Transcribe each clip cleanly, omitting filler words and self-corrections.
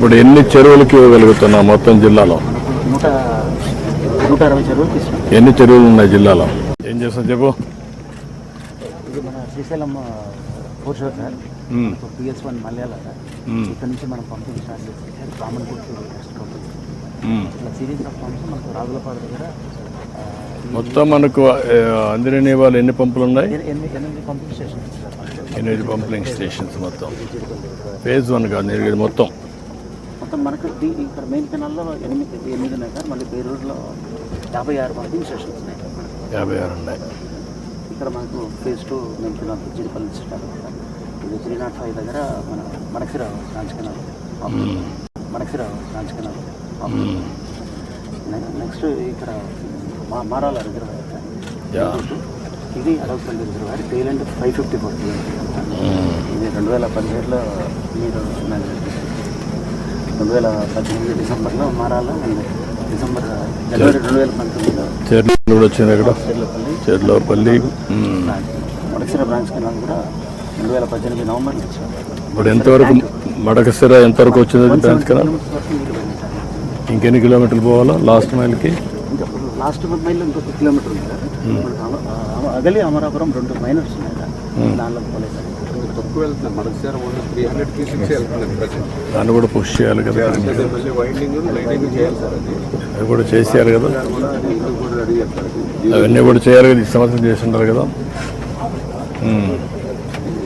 ఇప్పుడు ఎన్ని చెరువులకి ఇవ్వగలుగుతున్నాం మొత్తం జిల్లాలో? 160 చెరువులకి ఇస్తాం. ఎన్ని చెరువులు ఉన్నాయి జిల్లాలో? ఏం చేస్తాం చెప్పు. ఇది మన శ్రీశైలం ఫోర్షోర్ సార్, PS1 మలయాళ సార్. ఇక్కడ నుంచి మనం పంపింగ్ స్టార్ట్ చేస్తాం సార్. కామన్ గుర్తు నెక్స్ట్ పంపింగ్ ఇట్లా సిరీస్ ఆఫ్ పంప్స్ మనకు రాజులపాడు దగ్గర మొత్తం మనకు అందిరని వాళ్ళు ఎన్ని పంపులు ఉన్నాయి? 8 pumping stations sir. 8 pumping stations మొత్తం. ఫేజ్ 1 కాదు ఇది మొత్తం మనకు ఇక్కడ మెయిన్ కెనాల్లో 8 ఉన్నాయి సార్. మళ్ళీ పేరూరులో 56 పంపింగ్ స్టేషన్స్ ఉన్నాయి. 56 ఉన్నాయి. ఇక్కడ మనకు phase 2 main canal Jeedipalli start sir. ఇది 305 దగ్గర మన మనకిరా బ్రాంచ్ కెనాల్, నెక్స్ట్ ఇక్కడ మారాల రిజర్వాయర్ సార్. ఇది అడవపల్లి రిజర్వాయర్. టైలెండ్ 554 ఇది 2017లో మీరు 2018 డిసెంబర్లో మారాల, జనవరి 2019లో చెర్లో వచ్చింది. అక్కడ చెర్లోపల్లి మడకసిర బ్రాంచ్ కెనాల్ కూడా 2018 నవంబర్లో వచ్చింది. ఇప్పుడు ఎంతవరకు మడకసిర ఎంతవరకు వచ్చింది బ్రాంచ్ కెనాల్? ఇంకెన్ని కిలోమీటర్లు పోవాలా లాస్ట్ మైల్కి? లాస్ట్ మైల్లో ఇంకొక కిలోమీటర్ ఉంది సార్. అగలి అమరాపురం 2 మైనర్స్ ఉన్నాయి సార్. దానిలో పోలేదు సార్. తక్కువ వెళ్తుంది మడకసిర 300 దాన్ని కూడా పుష్ చేయాలి కదా. అది కూడా చేసేయాలి కదా. అవన్నీ కూడా చేయాలి కదా. ఈ సంవత్సరం చేసి ఉంటారు కదా.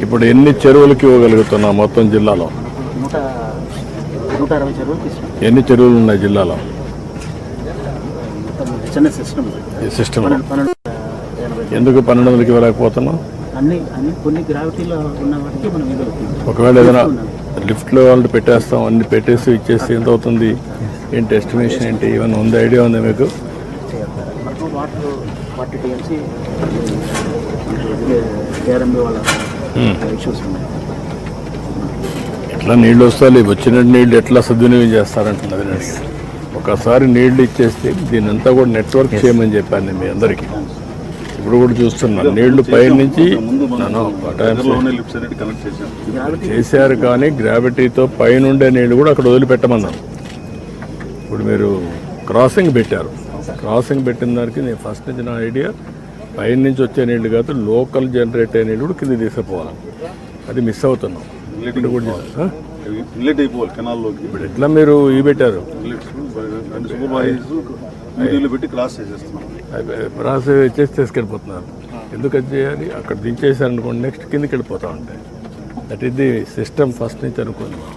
ఇప్పుడు ఎన్ని చెరువులకి ఇవ్వగలుగుతున్నాం మొత్తం జిల్లాలో? 160 చెరువులకి ఇస్తాం. ఎన్ని చెరువులు ఉన్నాయి జిల్లాలో? చిన్న సిస్టమ్ ఎందుకు 1200కి ఇవ్వలేకపోతున్నాం? అన్ని కొన్ని గ్రావిటీలో ఉన్న వాటికి మనం ఒకవేళ ఏదైనా లిఫ్ట్లో వాళ్ళు పెట్టేస్తాం, అన్ని పెట్టేసి ఇచ్చేసి ఎంత అవుతుంది ఏంటి ఎస్టిమేషన్ ఏంటి ఏమైనా ఉంది? ఐడియా ఉందా మీకు? మనకు వాటర్ టీఎంసీ కేఆర్ఎంబీ వాళ్ళ ఇష్యూస్ ఉన్నాయి. ఎట్లా నీళ్ళు వస్తాయి? వచ్చిన నీళ్ళు ఎట్లా సద్వినియోగం చేస్తారంటున్నది. ఒకసారి నీళ్లు ఇచ్చేస్తే దీని అంతా కూడా నెట్వర్క్ చేయమని చెప్పాను మీ అందరికీ. ఇప్పుడు కూడా చూస్తున్నాను నీళ్లు పై నుంచి చేశారు, కానీ గ్రావిటీతో పైనుండే నీళ్లు కూడా అక్కడ వదిలిపెట్టమన్నాను. ఇప్పుడు మీరు క్రాసింగ్ పెట్టారు. క్రాసింగ్ పెట్టిన దానికి నేను ఫస్ట్ నుంచి నా ఐడియా పైన నుంచి వచ్చే నీళ్లు కాదు, లోకల్ జనరేట్ అయ్యే నీళ్ళు కూడా కింద తీసుకుపోవాలి. అది మిస్ అవుతున్నాం. ఇప్పుడు ఎట్లా మీరు ఈ పెట్టారు క్రాస్ చేసి తీసుకెళ్ళిపోతున్నారు. ఎందుకు అది చేయాలి? అక్కడ దించేసారనుకోండి నెక్స్ట్ కిందకి వెళ్ళిపోతూ ఉంటాయి. That is the system first నుంచి అనుకోండి.